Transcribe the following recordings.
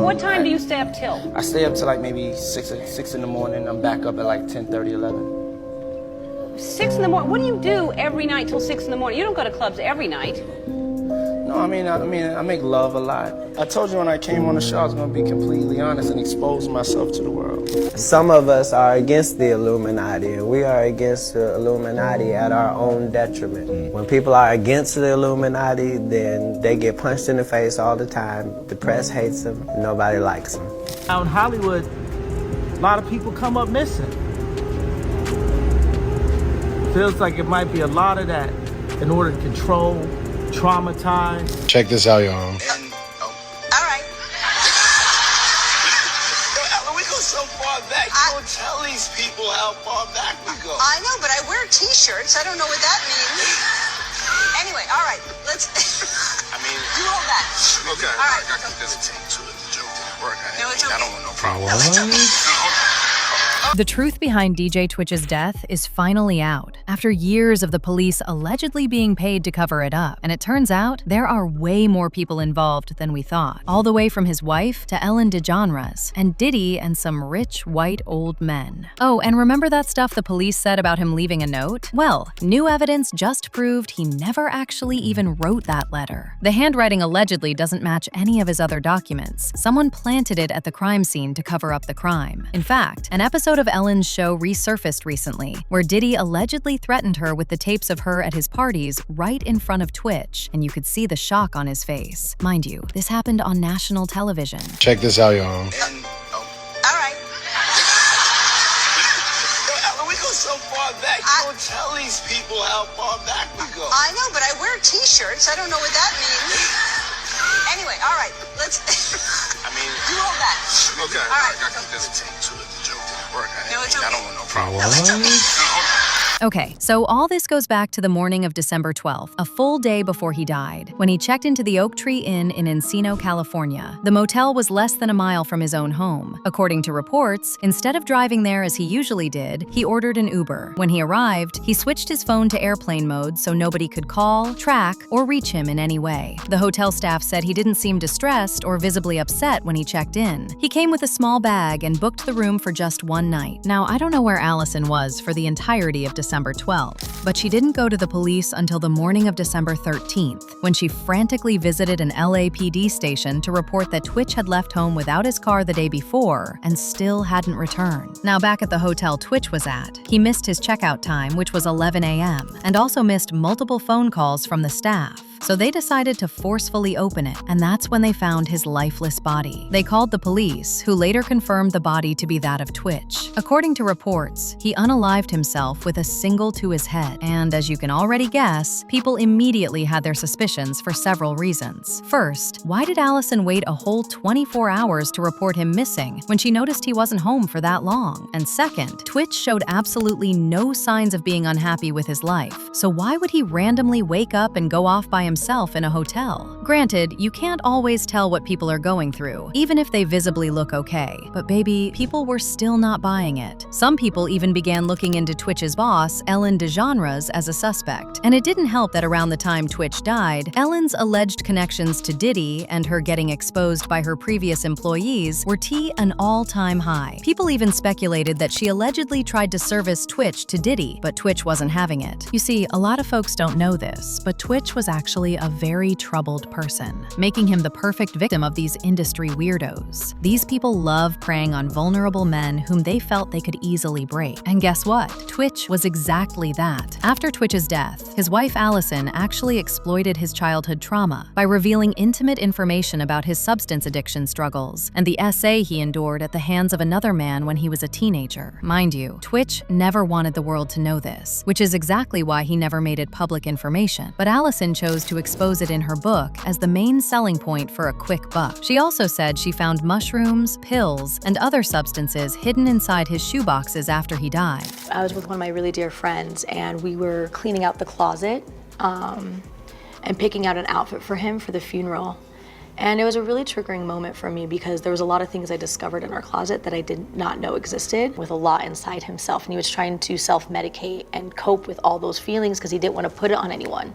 what time do you stay up till? I stay up till like maybe 6 in the morning. I'm back up at like 10:30, 11. 6 in the morning? What do you do every night till 6 in the morning? You don't go to clubs every night. No, I make love a lot. I told you when I came on the show I was going to be completely honest and expose myself to the world. Some of us are against the Illuminati. We are against the Illuminati at our own detriment. When people are against the Illuminati, then they get punched in the face all the time. The press hates them. Nobody likes them. Out in Hollywood, a lot of people come up missing. Feels like it might be a lot of that in order to control, traumatize. Check this out, y'all. All right. Yo, Ella, we go so far back. Don't tell these people how far back we go. I know, but I wear t-shirts. I don't know what that means. Anyway, all right. Let's. I mean, do all that. Okay. All right. I got this take to it. The joke didn't work. No, it's okay. I don't want no problem. No, it's okay. The truth behind DJ Twitch's death is finally out, after years of the police allegedly being paid to cover it up. And it turns out there are way more people involved than we thought, all the way from his wife to Ellen DeGeneres, and Diddy and some rich, white, old men. Oh, and remember that stuff the police said about him leaving a note? Well, new evidence just proved he never actually even wrote that letter. The handwriting allegedly doesn't match any of his other documents. Someone planted it at the crime scene to cover up the crime. In fact, an episode of Ellen's show resurfaced recently, where Diddy allegedly threatened her with the tapes of her at his parties right in front of Twitch, and you could see the shock on his face. Mind you, this happened on national television. Check this out, y'all. All right. Yo, Ella, we go so far back. Don't tell these people how far back we go. I know, but I wear t-shirts. I don't know what that means. Anyway, all right. Let's. I mean, do all that. Okay. All right. I got this take to it. The joke didn't work. No, it's okay. I don't want no problem. No, it's okay. Okay, so all this goes back to the morning of December 12th, a full day before he died, when he checked into the Oak Tree Inn in Encino, California. The motel was less than a mile from his own home. According to reports, instead of driving there as he usually did, he ordered an Uber. When he arrived, he switched his phone to airplane mode so nobody could call, track, or reach him in any way. The hotel staff said he didn't seem distressed or visibly upset when he checked in. He came with a small bag and booked the room for just one night. Now, I don't know where Allison was for the entirety of December 12th, but she didn't go to the police until the morning of December 13th, when she frantically visited an LAPD station to report that Twitch had left home without his car the day before and still hadn't returned. Now, back at the hotel Twitch was at, he missed his checkout time, which was 11 a.m., and also missed multiple phone calls from the staff. So they decided to forcefully open it, and that's when they found his lifeless body. They called the police, who later confirmed the body to be that of Twitch. According to reports, he unalived himself with a single to his head, and as you can already guess, people immediately had their suspicions for several reasons. First, why did Allison wait a whole 24 hours to report him missing when she noticed he wasn't home for that long? And second, Twitch showed absolutely no signs of being unhappy with his life, so why would he randomly wake up and go off by himself in a hotel? Granted, you can't always tell what people are going through, even if they visibly look okay. But baby, people were still not buying it. Some people even began looking into Twitch's boss, Ellen DeGeneres, as a suspect. And it didn't help that around the time Twitch died, Ellen's alleged connections to Diddy and her getting exposed by her previous employees were an all-time high. People even speculated that she allegedly tried to service Twitch to Diddy, but Twitch wasn't having it. You see, a lot of folks don't know this, but Twitch was actually a very troubled person, making him the perfect victim of these industry weirdos. These people love preying on vulnerable men whom they felt they could easily break. And guess what? Twitch was exactly that. After Twitch's death, his wife Allison actually exploited his childhood trauma by revealing intimate information about his substance addiction struggles and the essay he endured at the hands of another man when he was a teenager. Mind you, Twitch never wanted the world to know this, which is exactly why he never made it public information. But Allison chose to expose it in her book as the main selling point for a quick buck. She also said she found mushrooms, pills, and other substances hidden inside his shoeboxes after he died. I was with one of my really dear friends, and we were cleaning out the closet and picking out an outfit for him for the funeral. And it was a really triggering moment for me because there was a lot of things I discovered in our closet that I did not know existed, with a lot inside himself. And he was trying to self-medicate and cope with all those feelings because he didn't want to put it on anyone,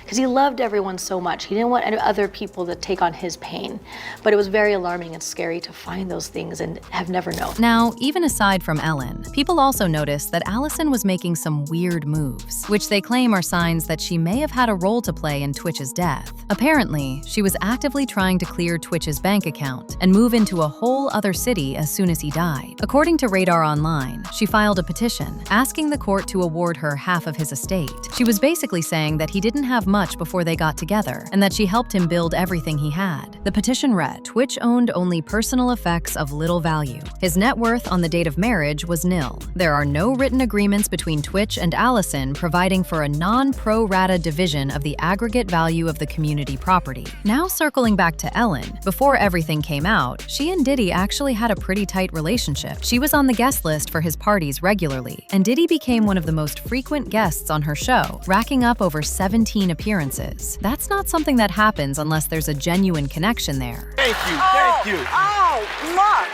because he loved everyone so much. He didn't want other people to take on his pain. But it was very alarming and scary to find those things and have never known. Now, even aside from Ellen, people also noticed that Allison was making some weird moves, which they claim are signs that she may have had a role to play in Twitch's death. Apparently, she was actively trying to clear Twitch's bank account and move into a whole other city as soon as he died. According to Radar Online, she filed a petition asking the court to award her half of his estate. She was basically saying that he didn't have much before they got together and that she helped him build everything he had. The petition read, Twitch owned only personal effects of little value. His net worth on the date of marriage was nil. There are no written agreements between Twitch and Allison providing for a non-pro rata division of the aggregate value of the community property. Now circling back to Ellen, before everything came out, she and Diddy actually had a pretty tight relationship. She was on the guest list for his parties regularly, and Diddy became one of the most frequent guests on her show, racking up over 17 appearances. That's not something that happens unless there's a genuine connection there. Thank you. Oh, Mark,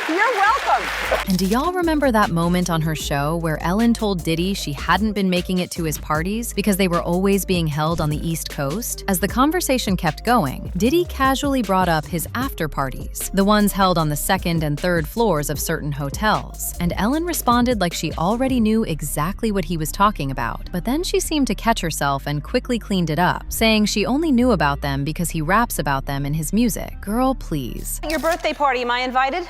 you're welcome. And do y'all remember that moment on her show where Ellen told Diddy she hadn't been making it to his parties because they were always being held on the East Coast? As the conversation kept going, Diddy casually brought up his after parties, the ones held on the second and third floors of certain hotels. And Ellen responded like she already knew exactly what he was talking about. But then she seemed to catch herself and quickly cleaned it up, saying she only knew about them because he raps about them in his music. Girl, please. Your birthday party, am I invited?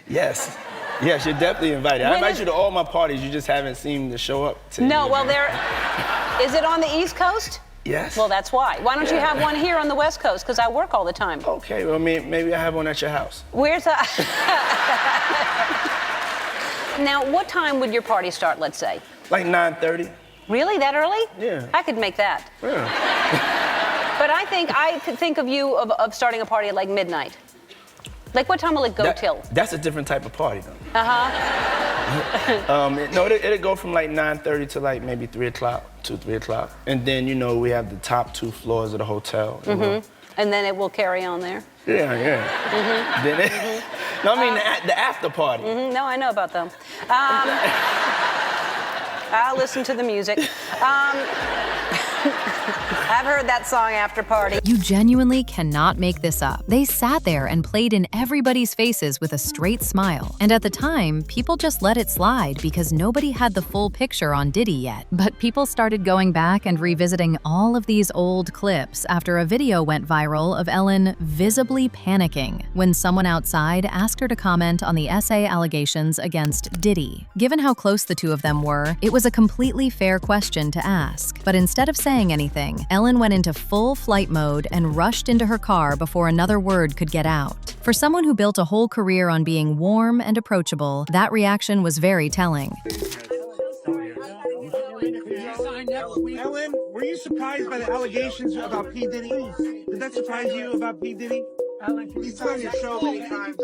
Yes. Yes, you're definitely invited. I invite you to all my parties. You just haven't seemed to show up to No, any well, of them. is it on the East Coast? Yes. Well, that's why. Why don't you have one here on the West Coast? Because I work all the time. Okay, well, maybe I have one at your house. Where's that? Now, what time would your party start, let's say? Like 9:30. Really? That early? Yeah. I could make that. Yeah. But I could think of you of starting a party at like midnight. Like, what time will it go till? That's a different type of party, though. Uh-huh. It'll go from like 9:30 to like maybe 3 o'clock, 3 o'clock. And then, we have the top 2 floors of the hotel. You know? And then it will carry on there? Yeah. Then No, I mean the after party. No, I know about them. I'll listen to the music. I've heard that song, After Party. You genuinely cannot make this up. They sat there and played in everybody's faces with a straight smile. And at the time, people just let it slide because nobody had the full picture on Diddy yet. But people started going back and revisiting all of these old clips after a video went viral of Ellen visibly panicking when someone outside asked her to comment on the essay allegations against Diddy. Given how close the two of them were, it was a completely fair question to ask. But instead of saying anything, Ellen went into full flight mode and rushed into her car before another word could get out. For someone who built a whole career on being warm and approachable, that reaction was very telling. Ellen, were you surprised by the allegations about P. Diddy? Did that surprise you about P. Diddy? He's on your show many times.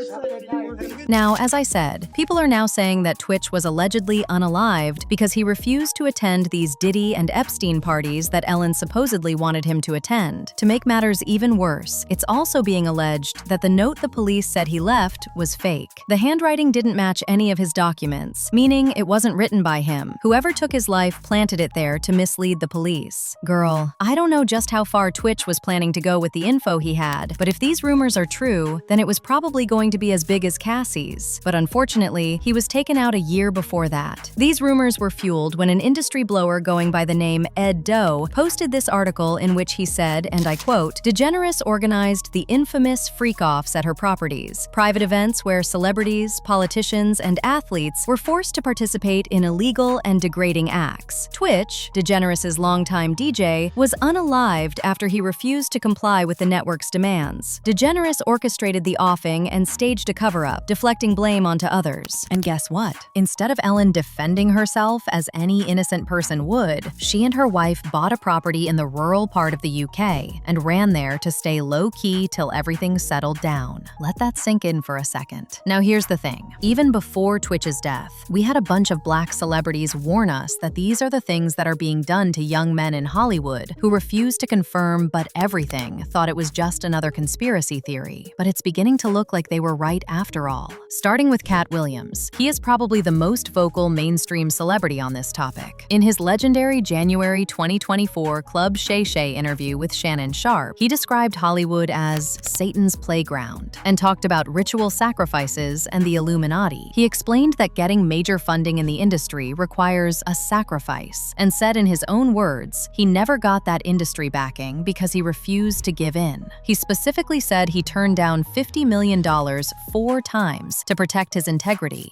Now, as I said, people are now saying that Twitch was allegedly unalived because he refused to attend these Diddy and Epstein parties that Ellen supposedly wanted him to attend. To make matters even worse, it's also being alleged that the note the police said he left was fake. The handwriting didn't match any of his documents, meaning it wasn't written by him. Whoever took his life planted it there to mislead the police. Girl, I don't know just how far Twitch was planning to go with the info he had, but if these rumors are true, then it was probably going to be as big as Cassie's. But unfortunately, he was taken out a year before that. These rumors were fueled when an industry blower going by the name Ed Doe posted this article in which he said, and I quote, "DeGeneres organized the infamous freak-offs at her properties, private events where celebrities, politicians, and athletes were forced to participate in illegal and degrading acts. Twitch, DeGeneres' longtime DJ, was unalived after he refused to comply with the network's demands. DeGeneres orchestrated the offing and staged a cover-up, deflecting blame onto others. And guess what? Instead of Ellen defending herself as any innocent person would, she and her wife bought a property in the rural part of the UK and ran there to stay low-key till everything settled down. Let that sink in for a second. Now here's the thing. Even before Twitch's death, we had a bunch of black celebrities warn us that these are the things that are being done to young men in Hollywood who refuse to confirm but everything thought it was just another conspiracy conspiracy theory, but it's beginning to look like they were right after all. Starting with Katt Williams, he is probably the most vocal mainstream celebrity on this topic. In his legendary January 2024 Club Shay Shay interview with Shannon Sharpe, he described Hollywood as Satan's playground and talked about ritual sacrifices and the Illuminati. He explained that getting major funding in the industry requires a sacrifice, and said in his own words, he never got that industry backing because he refused to give in. He specifically said he turned down $50 million 4 times to protect his integrity.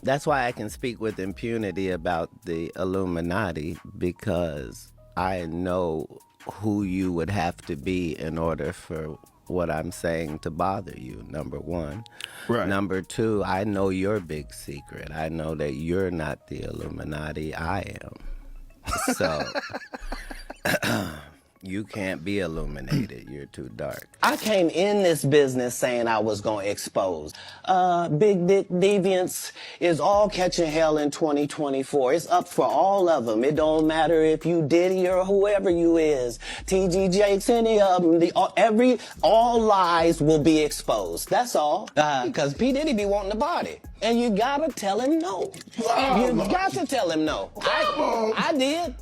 That's why I can speak with impunity about the Illuminati, because I know who you would have to be in order for what I'm saying to bother you, number one. Right. Number two, I know your big secret. I know that you're not the Illuminati, I am. So you can't be illuminated. You're too dark. I came in this business saying I was going to expose. Big dick deviance is all catching hell in 2024. It's up for all of them. It don't matter if you Diddy or whoever you is. TG Jakes, any of them. All lies will be exposed. That's all. Because P. Diddy be wanting the body. And you got to tell him no. You got to tell him no. I did.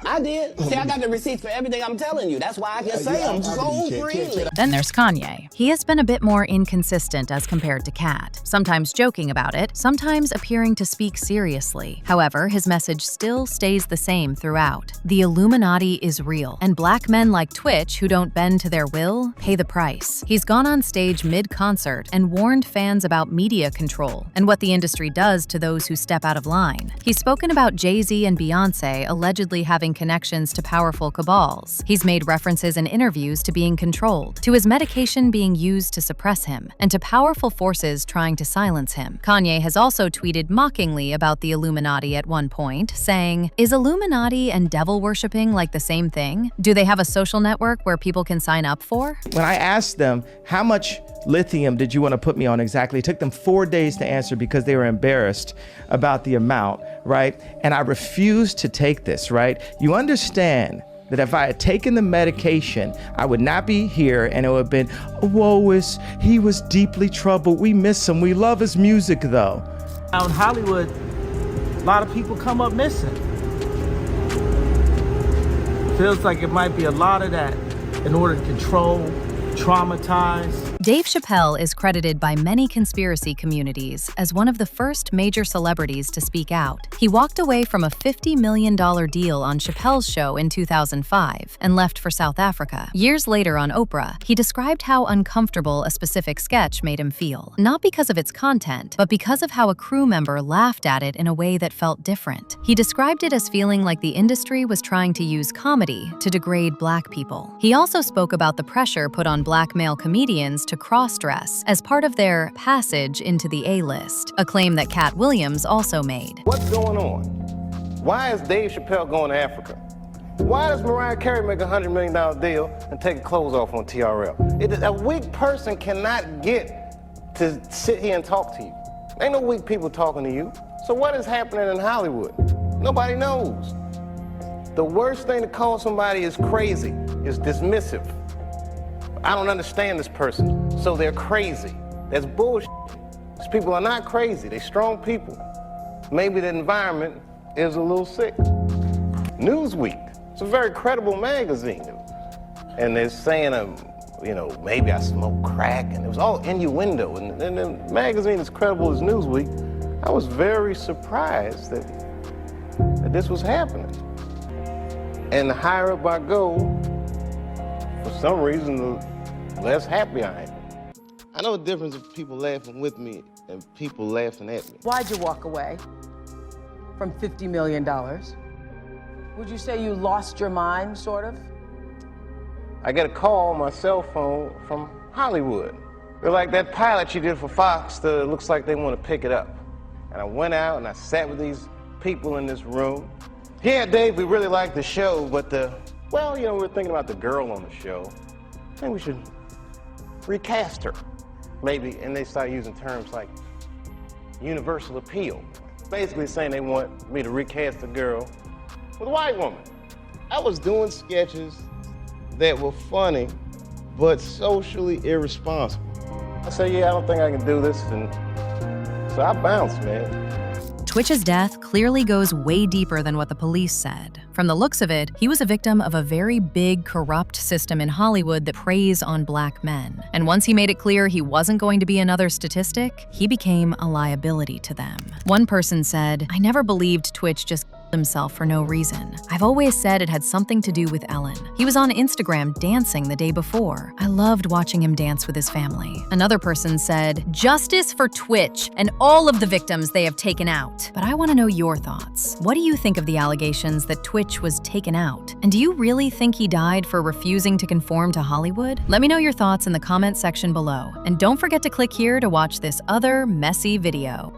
I did. See, I got the receipts for everything I'm telling you. That's why I can say them so freely. Then there's Kanye. He has been a bit more inconsistent as compared to Katt, sometimes joking about it, sometimes appearing to speak seriously. However, his message still stays the same throughout. The Illuminati is real, and black men like tWitch who don't bend to their will pay the price. He's gone on stage mid-concert and warned fans about media control and what the industry does to those who step out of line. He's spoken about Jay-Z and Beyonce allegedly having connections to powerful cabals. He's made references in interviews to being controlled, to his medication being used to suppress him, and to powerful forces trying to silence him. Kanye has also tweeted mockingly about the Illuminati at one point, saying, "Is Illuminati and devil worshipping like the same thing? Do they have a social network where people can sign up for?" When I asked them, how much lithium did you want to put me on exactly? It took them 4 days to answer because they were embarrassed about the amount, right? And I refused to take this, right? You understand that if I had taken the medication, I would not be here, and it would have been, he was deeply troubled. We miss him. We love his music, though. Now in Hollywood, a lot of people come up missing. Feels like it might be a lot of that in order to control, traumatize. Dave Chappelle is credited by many conspiracy communities as one of the first major celebrities to speak out. He walked away from a $50 million deal on Chappelle's show in 2005 and left for South Africa. Years later on Oprah, he described how uncomfortable a specific sketch made him feel, not because of its content, but because of how a crew member laughed at it in a way that felt different. He described it as feeling like the industry was trying to use comedy to degrade black people. He also spoke about the pressure put on black male comedians to cross-dress as part of their passage into the A-list, a claim that Katt Williams also made. What's going on? Why is Dave Chappelle going to Africa? Why does Mariah Carey make a $100 million deal and take her clothes off on TRL? A weak person cannot get to sit here and talk to you. Ain't no weak people talking to you. So what is happening in Hollywood? Nobody knows. The worst thing to call somebody is crazy, is dismissive. I don't understand this person, so they're crazy. That's bullshit. These people are not crazy, they're strong people. Maybe the environment is a little sick. Newsweek, it's a very credible magazine. And they're saying, maybe I smoke crack, and it was all innuendo. And the magazine is credible as Newsweek. I was very surprised that this was happening. And the higher up I go, for some reason, the less happy I am. I know the difference of people laughing with me and people laughing at me. Why'd you walk away from $50 million? Would you say you lost your mind, sort of? I get a call on my cell phone from Hollywood. They're like, that pilot you did for Fox, looks like they want to pick it up. And I went out and I sat with these people in this room. Yeah, Dave, we really liked the show, but we're thinking about the girl on the show. I think we should recast her, maybe. And they start using terms like universal appeal. Basically saying they want me to recast the girl with a white woman. I was doing sketches that were funny but socially irresponsible. I said, yeah, I don't think I can do this, and so I bounced, man. Twitch's death clearly goes way deeper than what the police said. From the looks of it, he was a victim of a very big, corrupt system in Hollywood that preys on black men. And once he made it clear he wasn't going to be another statistic, he became a liability to them. One person said, "I never believed Twitch just himself for no reason. I've always said it had something to do with Ellen. He was on Instagram dancing the day before. I loved watching him dance with his family." Another person said, "Justice for Twitch and all of the victims they have taken out." But I want to know your thoughts. What do you think of the allegations that Twitch was taken out? And do you really think he died for refusing to conform to Hollywood? Let me know your thoughts in the comment section below. And don't forget to click here to watch this other messy video.